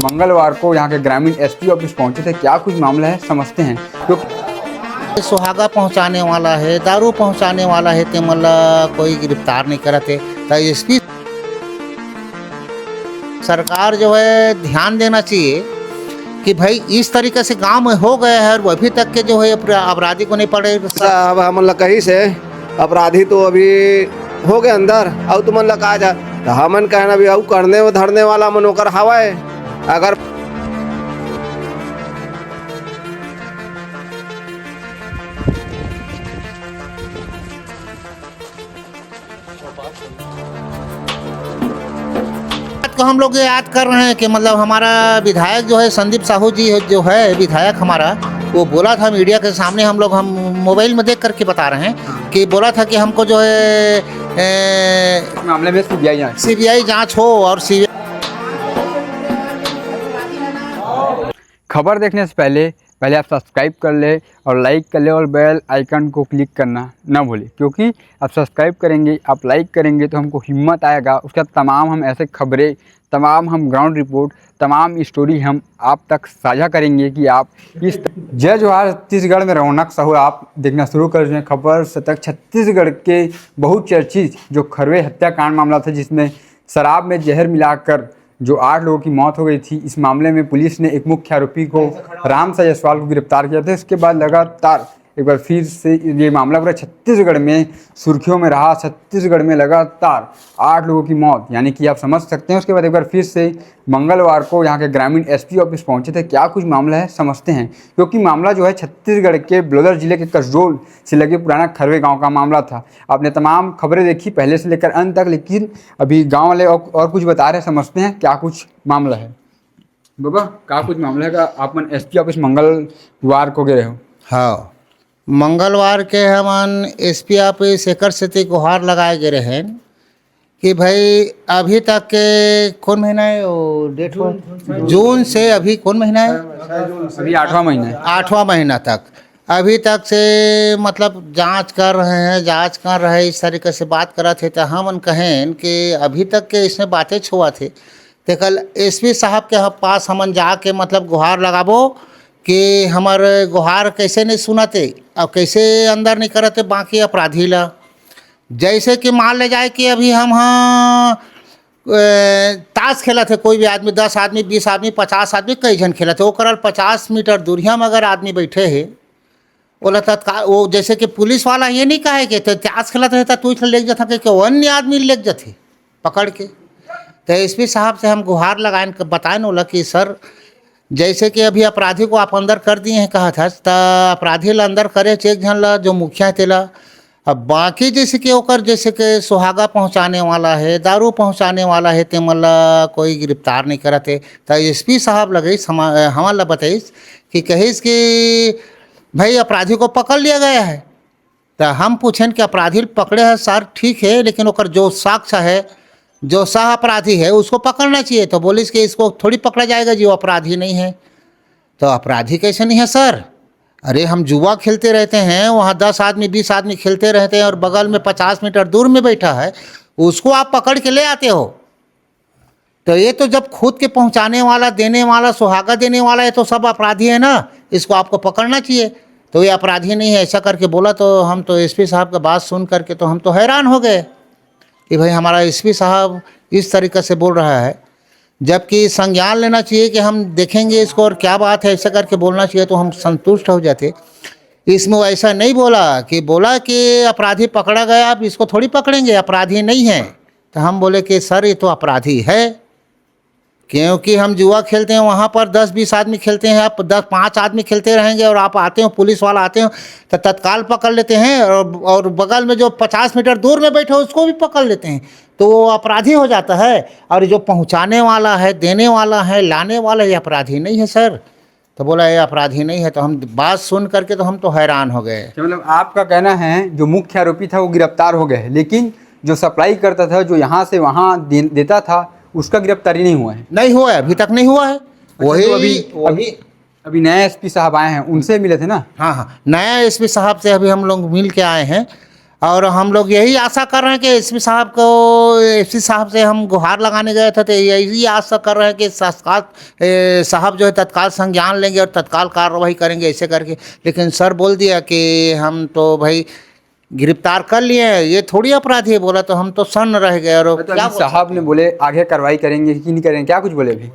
मंगलवार को यहाँ के ग्रामीण एसपी ऑफिस पहुंचे थे। क्या कुछ मामला है समझते हैं। तो सुहागा पहुंचाने वाला है, दारू पहुंचाने वाला है, ते मतलब कोई गिरफ्तार नहीं करते। तो एसपी सरकार जो है ध्यान देना चाहिए कि भाई इस तरीके से गांव में हो गया है और अभी तक के जो है अपराधी को नहीं पड़े। अब हम लोग कहीं से अपराधी तो अभी हो गए अंदर, और तुम लोग कहा जा तो हमन कहना भी अब करने व धरने वाला मन होकर हवा है। अगर को हम लोग याद कर रहे हैं कि मतलब हमारा विधायक जो है संदीप साहू जी जो है विधायक हमारा, वो बोला था मीडिया के सामने, हम लोग हम मोबाइल में देख करके बता रहे हैं कि बोला था कि हमको जो है मामले में सीबीआई जांच हो और खबर देखने से पहले आप सब्सक्राइब कर ले और लाइक कर ले और बेल आइकन को क्लिक करना ना भूलें, क्योंकि आप सब्सक्राइब करेंगे, आप लाइक करेंगे तो हमको हिम्मत आएगा। उसके बाद तमाम हम ऐसे खबरें, तमाम हम ग्राउंड रिपोर्ट, तमाम स्टोरी हम आप तक साझा करेंगे कि आप इस जय जोहार। छत्तीसगढ़ में रौनक सहूर आप देखना शुरू कर दें। खबर तक छत्तीसगढ़ के बहुचर्चित जो खरवे हत्याकांड मामला था, जिसमें शराब में जहर मिलाकर जो 8 लोगों की मौत हो गई थी। इस मामले में पुलिस ने एक मुख्य आरोपी को राम जायसवाल को गिरफ्तार किया था। इसके बाद लगातार एक बार फिर से ये मामला पूरा छत्तीसगढ़ में सुर्खियों में रहा। छत्तीसगढ़ में लगातार 8 लोगों की मौत, यानी कि आप समझ सकते हैं। उसके बाद एक बार फिर से मंगलवार को यहाँ के ग्रामीण एसपी ऑफिस पहुंचे थे। क्या कुछ मामला है समझते हैं, क्योंकि मामला जो है छत्तीसगढ़ के बलोदर जिले के कसडोल से लगे पुराना खरवे गाँव का मामला था। आपने तमाम खबरें देखी पहले से लेकर अंत तक, लेकिन अभी गाँव वाले और कुछ बता रहे, समझते हैं क्या कुछ मामला है। बाबा क्या कुछ मामला है का आप मन एसपी ऑफिस मंगलवार को गए हो? हाँ, मंगलवार के हमन एसपी ऑफिस एकर से गुहार लगाए गए रहे कि भाई अभी तक के कौन महीना है वो डेट, जून से अभी कौन महीना है, अभी 8वां महीना है, 8वां महीना तक अभी तक से मतलब जांच कर रहे हैं इस तरीके से बात करा थे। तो हम कहें कि अभी तक के इसमें बातें छुआ थे। तो कल एसपी साहब के पास हमन जाके मतलब गुहार लगाबो कि हमारे गुहार कैसे नहीं सुनते और कैसे अंदर नहीं करते बाकी अपराधी ला। जैसे कि मान ले जाए कि अभी हम ताश खेला थे, कोई भी आदमी 10 आदमी 20 आदमी 50 आदमी कई जन खेला थे, वो करल 50 मीटर दूरिया में अगर आदमी बैठे है बोला तत्काल वो, जैसे कि पुलिस वाला ये नहीं कहे कि तो ताश खेला था तू ले जाता कि अन्य आदमी ले जाते पकड़ के। तो एसपी साहब से हम गुहार लगाए बताए बोला कि सर जैसे कि अभी अपराधी को आप अंदर कर दिए हैं कहा था, तो अपराधी ला अंदर करे एक जन ला जो मुखिया तेला। अब बाकी जैसे कि ओकर जैसे कि सुहागा पहुंचाने वाला है, दारू पहुंचाने वाला है, ते मतलब कोई गिरफ्तार नहीं करते। तो एसपी साहब लगे हमारा बताइस कि कहिस कि भाई अपराधी को पकड़ लिया गया है। तो हम पूछें कि अपराधी पकड़े हैं सर, ठीक है, लेकिन ओकर जो साक्ष्य है, जो सह अपराधी है उसको पकड़ना चाहिए। तो बोलिस कि इसको थोड़ी पकड़ा जाएगा जो अपराधी नहीं है। तो अपराधी कैसे नहीं है सर? अरे हम जुआ खेलते रहते हैं, वहाँ 10 आदमी 20 आदमी खेलते रहते हैं और बगल में 50 मीटर दूर में बैठा है, उसको आप पकड़ के ले आते हो। तो ये तो जब खुद के पहुँचाने वाला, देने वाला, सुहागा देने वाला है तो सब अपराधी है ना, इसको आपको पकड़ना चाहिए। तो ये अपराधी नहीं है ऐसा करके बोला। तो हम तो एसपी साहब का बात सुन करके तो हम तो हैरान हो गए कि भाई हमारा एसपी साहब इस तरीक़े से बोल रहा है, जबकि संज्ञान लेना चाहिए कि हम देखेंगे इसको और क्या बात है, ऐसा करके बोलना चाहिए तो हम संतुष्ट हो जाते। इसमें वो ऐसा नहीं बोला कि अपराधी पकड़ा गया, आप इसको थोड़ी पकड़ेंगे, अपराधी नहीं है। तो हम बोले कि सर ये तो अपराधी है, क्योंकि हम जुआ खेलते हैं, वहाँ पर 10-20 आदमी खेलते हैं, आप 10-5 आदमी खेलते रहेंगे और आप आते हो, पुलिस वाला आते हो तो तत्काल पकड़ लेते हैं और बगल में जो 50 मीटर दूर में बैठे हो उसको भी पकड़ लेते हैं, तो वो अपराधी हो जाता है। और जो पहुँचाने वाला है, देने वाला है, लाने वाला ये अपराधी नहीं है सर। तो बोला ये अपराधी नहीं है। तो हम बात सुन करके तो हम तो हैरान हो गए। मतलब आपका कहना है जो मुख्य आरोपी था वो गिरफ्तार हो गए, लेकिन जो सप्लाई करता था, जो यहाँ से वहाँ देता था, उसका गिरफ्तारी नहीं हुआ है? नहीं हुआ है, अभी तक नहीं हुआ है। वही तो अभी नए एसपी साहब आए हैं, उनसे मिले थे ना? हाँ, नया एसपी साहब से अभी हम लोग मिल के आए हैं और हम लोग यही आशा कर रहे हैं कि एसपी साहब को, एसपी साहब से हम गुहार लगाने गए थे तो यही आशा कर रहे हैं कि साहब जो है तत्काल संज्ञान लेंगे और तत्काल कार्रवाई करेंगे ऐसे करके। लेकिन सर बोल दिया कि हम तो भाई गिरफ्तार कर लिए हैं, ये थोड़ी अपराधी है। बोला तो हम तो सन्न रह गए। और तो क्या अभी साहब ने बोले आगे कार्रवाई करेंगे कि नहीं करेंगे, क्या कुछ बोले अभी?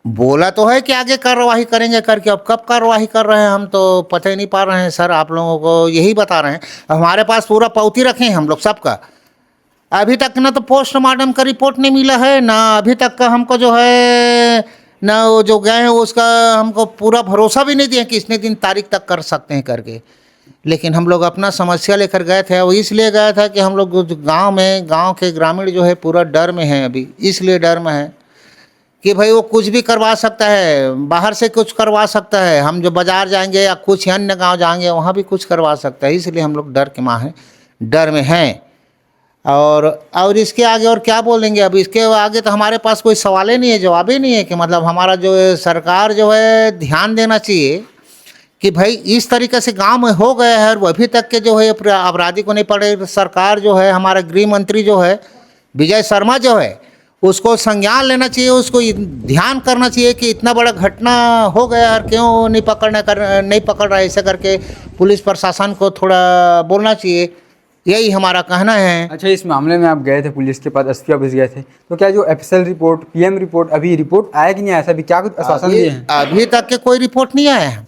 बोला तो है कि आगे कार्रवाई करेंगे करके, अब कब कार्रवाई कर रहे हैं हम तो पता ही नहीं पा रहे हैं सर। आप लोगों को यही बता रहे हैं। हमारे पास पूरा पावती रखे हैं हम लोग सबका। अभी तक ना तो पोस्टमार्टम का रिपोर्ट नहीं मिला है, ना अभी तक का हमको जो है, ना वो जो गए हैं उसका हमको पूरा भरोसा भी नहीं दिया कि इतने दिन तारीख तक कर सकते हैं करके। लेकिन हम लोग अपना समस्या लेकर गए थे। वो इसलिए गया था कि हम लोग गांव में, गांव के ग्रामीण जो है पूरा डर में हैं अभी। इसलिए डर में है कि भाई वो कुछ भी करवा सकता है, बाहर से कुछ करवा सकता है। हम जो बाज़ार जाएंगे या कुछ अन्य गांव जाएंगे वहाँ भी कुछ करवा सकता है। इसलिए हम लोग डर के माँ हैं, डर में हैं। और इसके आगे और क्या बोलेंगे? अब इसके आगे तो हमारे पास कोई सवाल ही नहीं है, जवाब ही नहीं है कि मतलब हमारा जो है सरकार जो है ध्यान देना चाहिए कि भाई इस तरीके से गांव में हो गया है और अभी तक के जो है अपराधी को नहीं पड़े। सरकार जो है, हमारा गृह मंत्री जो है विजय शर्मा जो है, उसको संज्ञान लेना चाहिए, उसको ध्यान करना चाहिए कि इतना बड़ा घटना हो गया और क्यों नहीं पकड़ रहा है। ऐसा करके पुलिस प्रशासन को थोड़ा बोलना चाहिए। यही हमारा कहना है। अच्छा, इस मामले में आप गए थे पुलिस के पास, एसपी ऑफिस गए थे, तो क्या जो एफएसएल रिपोर्ट, पीएम रिपोर्ट, अभी रिपोर्ट आया कि नहीं आया? ऐसा भी क्या कुछ आश्वासन दिए हैं? अभी तक के कोई रिपोर्ट नहीं आया है।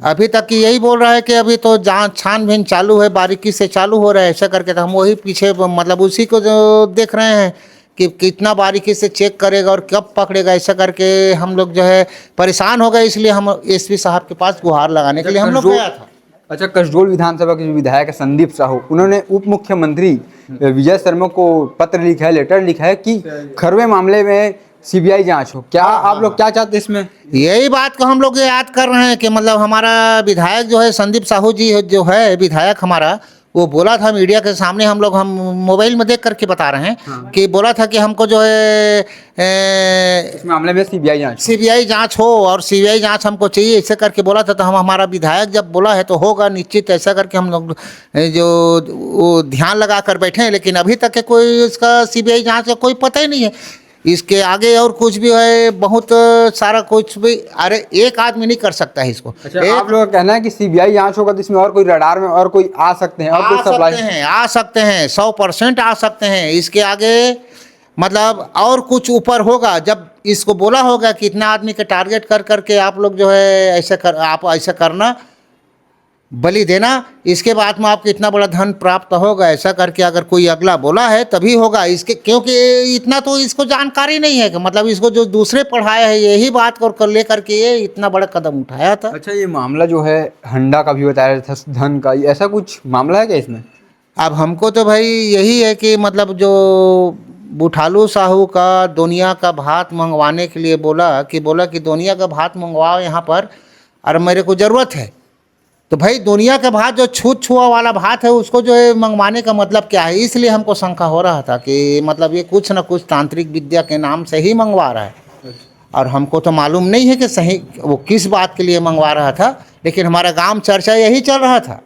अभी तक की यही बोल रहा है कि अभी तो जांच छानबीन चालू है, बारीकी से चालू हो रहा है। ऐसा करके तो हम वही पीछे मतलब उसी को जो देख रहे हैं कि कितना बारीकी से चेक करेगा और कब पकड़ेगा। ऐसा करके हम लोग जो है परेशान हो गए। इसलिए हम एसपी साहब के पास गुहार लगाने के लिए हम लोग गया था। अच्छा, कसडोल विधानसभा के जो विधायक है संदीप साहू, उन्होंने उप मुख्यमंत्री विजय शर्मा को पत्र लिखा है, लेटर लिखा है कि खरवे मामले में सीबीआई जांच हो। क्या आप लोग क्या चाहते हैं इसमें? यही बात को हम लोग याद कर रहे हैं कि मतलब हमारा विधायक जो है संदीप साहू जी जो है विधायक हमारा, वो बोला था मीडिया के सामने, हम मोबाइल में देख करके बता रहे हैं कि बोला था कि हमको जो है इस मामले में सीबीआई जांच हो और सीबीआई जांच हमको चाहिए, ऐसे करके बोला था। तो हमारा विधायक जब बोला है तो होगा निश्चित। ऐसा करके हम लोग जो वो ध्यान लगा कर बैठे हैं। लेकिन अभी तक के कोई इसका सीबीआई जांच का कोई पता ही नहीं है। इसके आगे और कुछ भी है, बहुत सारा कुछ भी। अरे एक आदमी नहीं कर सकता है इसको। अच्छा, आप लोगों का कहना है कि सीबीआई जांच होगा तो इसमें और कोई रडार में और कोई आ सकते हैं, और कोई सप्लाई आ सकते हैं 100% आ सकते हैं। इसके आगे मतलब और कुछ ऊपर होगा। जब इसको बोला होगा कि इतना आदमी के टारगेट कर करके आप लोग जो है आप ऐसा करना, बलि देना, इसके बाद में आपको इतना बड़ा धन प्राप्त होगा। ऐसा करके अगर कोई अगला बोला है तभी होगा इसके, क्योंकि इतना तो इसको जानकारी नहीं है कि मतलब इसको जो दूसरे पढ़ाया है यही बात कर ले करके ये इतना बड़ा कदम उठाया था। अच्छा, ये मामला जो है हंडा का भी बताया था, धन का, ऐसा कुछ मामला है क्या इसमें? अब हमको तो भाई यही है कि मतलब जो बुठालू साहू का दुनिया का भात मंगवाने के लिए बोला कि दुनिया का भात मंगवाओ यहाँ पर, और मेरे को ज़रूरत है। तो भाई दुनिया का भात जो छूत छुआ वाला भात है उसको जो है मंगवाने का मतलब क्या है? इसलिए हमको शंका हो रहा था कि मतलब ये कुछ न कुछ तांत्रिक विद्या के नाम से ही मंगवा रहा है। और हमको तो मालूम नहीं है कि सही वो किस बात के लिए मंगवा रहा था। लेकिन हमारा गांव में चर्चा यही चल रहा था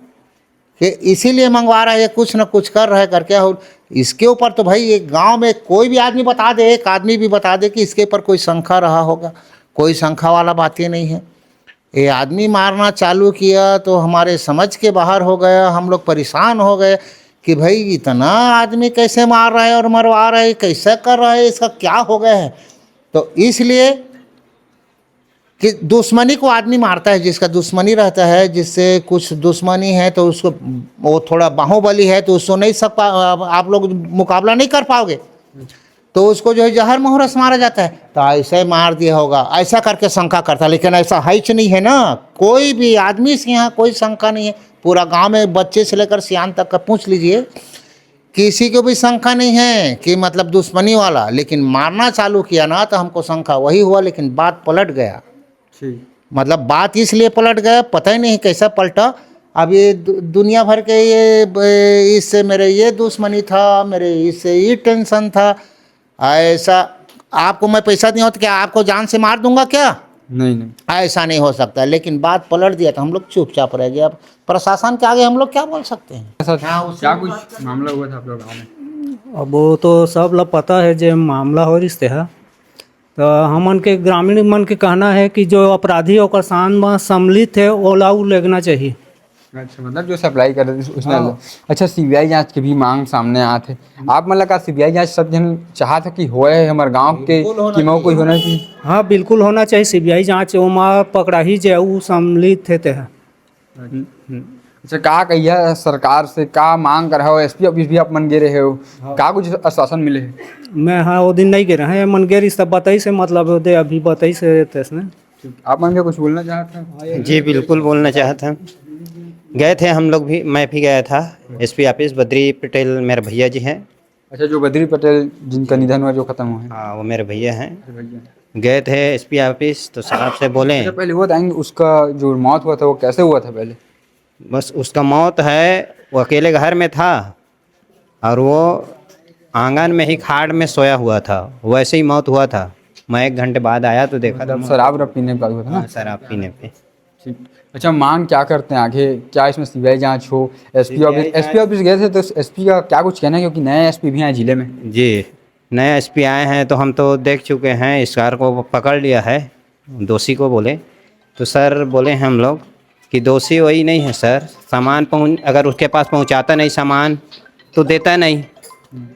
कि इसीलिए मंगवा रहा है, कुछ न कुछ कर रहा है करके। और इसके ऊपर तो भाई एक गाँव में कोई भी आदमी बता दे, एक आदमी भी बता दे कि इसके ऊपर कोई शंका रहा होगा। कोई शंका वाला बात ही नहीं है। ये आदमी मारना चालू किया तो हमारे समझ के बाहर हो गया। हम लोग परेशान हो गए कि भाई इतना आदमी कैसे मार रहा है और मरवा रहा है, कैसे कर रहा है, इसका क्या हो गया है? तो इसलिए कि दुश्मनी को आदमी मारता है, जिसका दुश्मनी रहता है, जिससे कुछ दुश्मनी है तो उसको, वो थोड़ा बाहुबली है तो उसको नहीं आप लोग मुकाबला नहीं कर पाओगे, तो उसको जो है जहर मोहरस मारा जाता है। तो ऐसे मार दिया होगा, ऐसा करके शंका करता है। लेकिन ऐसा हैच नहीं है ना, कोई भी आदमी से यहाँ कोई शंका नहीं है। पूरा गांव में बच्चे से लेकर सियान तक का पूछ लीजिए, किसी को भी शंका नहीं है कि मतलब दुश्मनी वाला। लेकिन मारना चालू किया ना तो हमको शंका वही हुआ। लेकिन बात पलट गया। मतलब बात इसलिए पलट गया, पता ही नहीं कैसा पलटा। अब ये दुनिया भर के ये इससे मेरे ये दुश्मनी था, मेरे इससे ये टेंशन था। ऐसा आपको मैं पैसा दिया हो तो क्या आपको जान से मार दूंगा क्या? नहीं नहीं। ऐसा नहीं हो सकता। लेकिन बात पलट दिया तो हम लोग चुपचाप रह गए। अब प्रशासन के आगे हम लोग क्या बोल सकते हैं? ऐसा हाँ, उसी क्या की कुछ बात कर- मामला हुआ था आप लोग गाँव में? अब वो तो सब लोग पता है जो मामला हो रिश्ते है। तो हमन के ग्रामीण मन के कहना है कि जो अपराधी और किसान में सम्मिलित है वो लाऊ लेना चाहिए। अच्छा, मतलब जो सप्लाई कर रहे थे उसने अच्छा, सीबीआई जांच की भी मांग सामने आए थे। आप मतलब का सीबीआई जांच सब जन चाहत है कि होए हमारे गांव के कि मऊ कोई होना चाहिए? हाँ बिल्कुल होना चाहिए सीबीआई जांच। वो माँ पकड़ा ही जे वो सम्मिलित थे है। अच्छा, का कहिया सरकार से का मांग कर रहे हो? एसपी ऑफिस भी आप मन गे रहे हो, का कुछ आश्वासन मिले है? मैं हाँ वो दिन नहीं गिरा है मन गेरी सब बताई से मतलब दे अभी बताई से तेसने। आप मन के कुछ बोलना चाहते हैं? जी बिल्कुल बोलना चाहते हैं। गए थे हम लोग भी, मैं भी गया था एसपी ऑफिस। बद्री पटेल मेरे भैया जी हैं। अच्छा, जो बद्री पटेल जिनका निधन हुआ, जो खत्म हुआ है। हाँ वो मेरे भैया हैं। भैया। गए थे एसपी ऑफिस तो साहब से बोले अच्छा, पहले वो बताएंगे उसका जो मौत हुआ था वो कैसे हुआ था पहले? बस उसका मौत है, वो अकेले घर में था और वो आंगन में ही खाट में सोया हुआ था, वैसे ही मौत हुआ था। मैं 1 घंटे बाद आया तो देखा तो मतलब शराब रब पीने के बाद हुआ था ना? शराब पीने पे। ठीक। अच्छा, मांग क्या करते हैं आगे? क्या इसमें सीबीआई जांच हो? एसपी ऑफिस गए थे तो एसपी का क्या कुछ कहना है, क्योंकि नए एसपी भी हैं जिले में? जी नए एसपी आए हैं तो हम तो देख चुके हैं, इस कार को पकड़ लिया है, दोषी को बोले तो सर बोले हैं हम लोग कि दोषी वही नहीं है सर, सामान अगर उसके पास पहुंचाता नहीं सामान तो देता नहीं,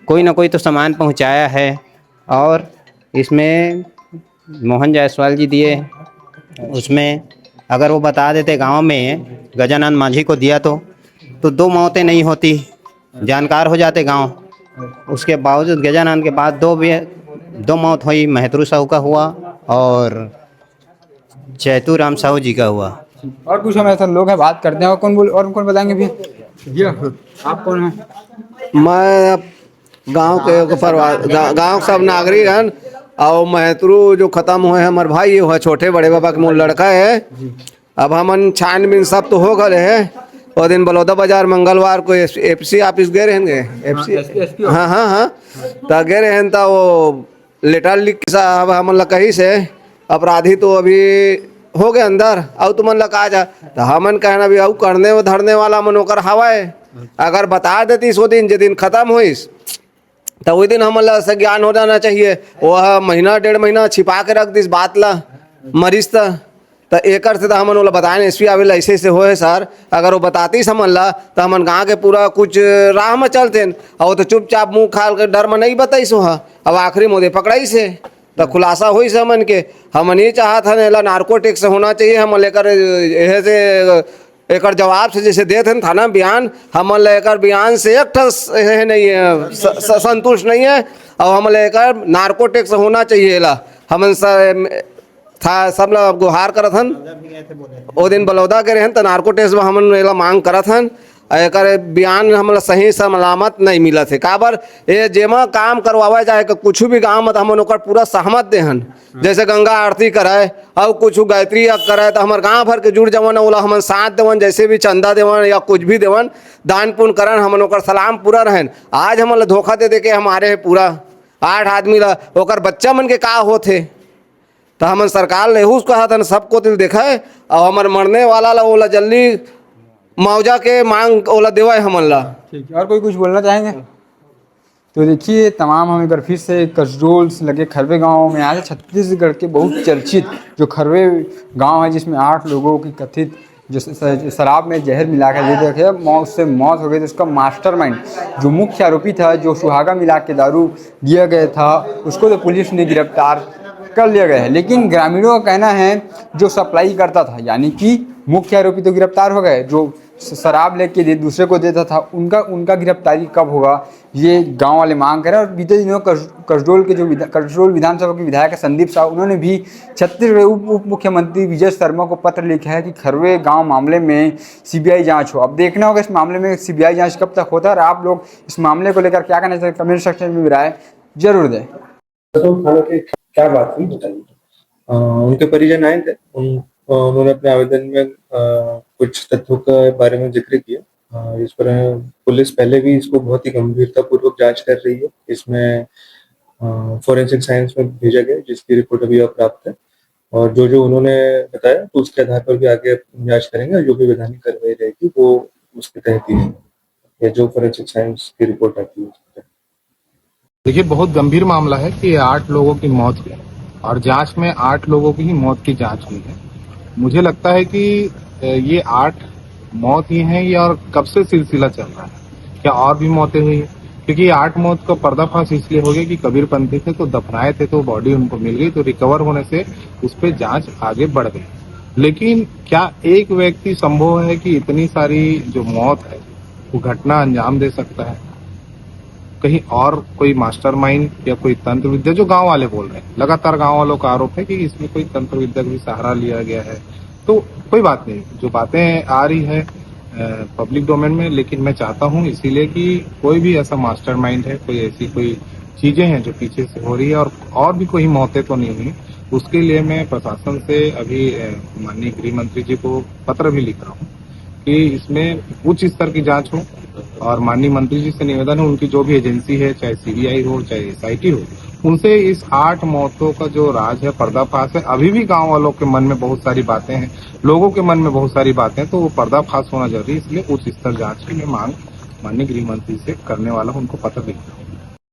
कोई ना कोई तो सामान पहुंचाया है। और इसमें मोहन जायसवाल जी दिए, उसमें अगर वो बता देते गांव में गजानंद मांझी को दिया तो 2 मौतें नहीं होती, जानकार हो जाते गांव। उसके बावजूद गजानंद के बाद 2 मौत हुई, महतरू साहू का हुआ और चैतू राम साहू जी का हुआ। और कुछ हम ऐसा लोग हैं बात करते हैं, और कौन बताएंगे भैया? आप कौन हैं? मैं गांव के गांव सब नागरिक हैं। और महतरू जो खत्म हुए हैं हमारे भाई, ये हुआ छोटे बड़े बाबा के मूल लड़का है। अब हमन छानबीन सब तो हो गए है। और दिन बलौदा बाजार मंगलवार को एफसी ऑफिस गए रहेंगे, एफसी हाँ हाँ हाँ, तो गए रहे तो वो लेटर लिख के साहब हमन ला कही से अपराधी तो अभी हो गए अंदर, और तुमन ला कहा जा तो हमन कहना भी करने व धरने वाला मन ओकर हवाए। अगर बता देती सो दिन जे दिन खत्म हुईस तो वही दिन हमन ला ज्ञान हो जाना चाहिए। वह महीना 1.5 महीना छिपा के रख दिस बात ला मरीज तो एकर से तो हमन वाला बताए एसपी आवेला ऐसे ऐसे हो है सर। अगर वो बताती समझ ला तो हमन गाँव के पूरा कुछ राह में चलते, और वो तो चुपचाप मुंह खाल के डर में नहीं बताई सो है। अब आखिरी मोदे पकड़ाई से तो खुलासा हुई से हमन के। हमन ये चाहत है ना नार्कोटिक्स होना चाहिए, हम लेकर यह से एकर जवाब से जैसे देते हैं थाना बयान, हम लेकर बयान से एक है नहीं है संतुष्ट नहीं है। और हम लेकर नार्कोटिक्स होना चाहिए ला हमन था सब लोग गुहार करत हन। वो दिन बलौदा के रहन तो नार्कोटिक्स में हमन एला मांग करत हन। एकर बयान हमला सही सलामत नहीं मिला थे काबर ये जेमा काम करवावा जाए कुछ भी गाँव में हमन ओकर पूरा सहमत देहन। जैसे गंगा आरती कराए और कुछ गायत्री कराए तो हमारे गाँव भर के जुड़ जवन ओला हमन साथ देवन, जैसे भी चंदा देवन या कुछ भी देवन दान पुण्य करन, हमन ओकर सलाम पूरा रहन। आज हमन धोखा दे दे के हमारे पूरा 8 आदमी ला ओकर बच्चा मन के का होथे तो हमन सरकार ले उसको कहत सबको दिल देखा है। और हमारे मरने वाला ला ओला जल्दी मुआवजा के मांग ओला देवा है हमन ला। ठीक है, और कोई कुछ बोलना चाहेंगे? तो देखिए, तमाम हम एक बार फिर से कसडोल से लगे खरवे गांव में आए। छत्तीसगढ़ के बहुत चर्चित जो खरवे गांव है, जिसमें 8 लोगों की कथित जो शराब में जहर मिलाकर दे दिया गया, उससे मौत हो गई। तो उसका मास्टरमाइंड जो मुख्य आरोपी था, जो सुहागा मिला के दारू दिया गया था, उसको तो पुलिस ने गिरफ्तार कर लिया गया है। लेकिन ग्रामीणों का कहना है जो सप्लाई करता था, यानी कि मुख्य आरोपी तो गिरफ्तार हो गए, जो शराब लेके दूसरे को देता था उनका गिरफ्तारी कब होगा, ये गांव वाले मांग कर रहे हैं। और बीते दिनों कसडोल के जो कसडोल विधानसभा के विधायक संदीप साहू, उन्होंने भी छत्तीसगढ़ उप मुख्यमंत्री विजय शर्मा को पत्र लिखा है कि खरवे गांव मामले में सीबीआई जांच हो। अब देखना होगा इस मामले में सीबीआई जांच कब तक होता है। और आप लोग इस मामले को लेकर क्या कहना चाहते हैं, कमेंट सेक्शन में राय जरूर दें। क्या बात हुई बताइए। उनके परिजन आए थे, उन्होंने अपने आवेदन में कुछ तथ्यों के बारे में जिक्र किया। इस पर पुलिस पहले भी इसको बहुत ही गंभीरता पूर्वक जांच कर रही है। इसमें फोरेंसिक साइंस में भेजा गया जिसकी रिपोर्ट अभी प्राप्त है। और जो उन्होंने बताया तो उसके आधार पर भी आगे जांच करेंगे और जो भी वैधानिक कार्रवाई रहेगी वो उसके तहत ही है, या जो फोरेंसिक साइंस की रिपोर्ट आती है उसके तहत। देखिए, बहुत गंभीर मामला है कि 8 लोगों की मौत हुई और जांच में 8 लोगों की ही मौत की जांच हुई है। मुझे लगता है कि ये 8 मौत ही हैं या और कब से सिलसिला चल रहा है, क्या और भी मौतें हुई हैं? क्योंकि ये 8 मौत का पर्दाफाश इसलिए हो गया कि कबीरपंथी थे तो दफनाए थे तो बॉडी उनको मिल गई, तो रिकवर होने से उस पर जांच आगे बढ़ गई। लेकिन क्या एक व्यक्ति संभव है कि इतनी सारी जो मौत है वो घटना अंजाम दे सकता है? कहीं और कोई मास्टरमाइंड या कोई तंत्र विद्या, जो गांव वाले बोल रहे हैं, लगातार गांव वालों का आरोप है कि इसमें कोई तंत्र विद्या का भी सहारा लिया गया है। तो कोई बात नहीं, जो बातें आ रही है पब्लिक डोमेन में, लेकिन मैं चाहता हूं इसीलिए कि कोई भी ऐसा मास्टरमाइंड है, कोई ऐसी कोई चीजें हैं जो पीछे से हो रही है और भी कोई मौतें तो नहीं हुई, उसके लिए मैं प्रशासन से अभी माननीय गृह मंत्री जी को पत्र भी लिख रहा हूँ कि इसमें उच्च स्तर की जांच हो। और माननीय मंत्री जी से निवेदन है, उनकी जो भी एजेंसी है, चाहे सीबीआई हो चाहे एसआईटी हो, उनसे इस 8 मौतों का जो राज है, पर्दाफाश है, अभी भी गांव वालों के मन में बहुत सारी बातें हैं, लोगों के मन में बहुत सारी बातें हैं, तो वो पर्दाफाश होना जरूरी है। इसलिए उच्च स्तर जांच की मैं मांग माननीय गृह मंत्री से करने वाला हूं, उनको पत्र लिख रहा हूं।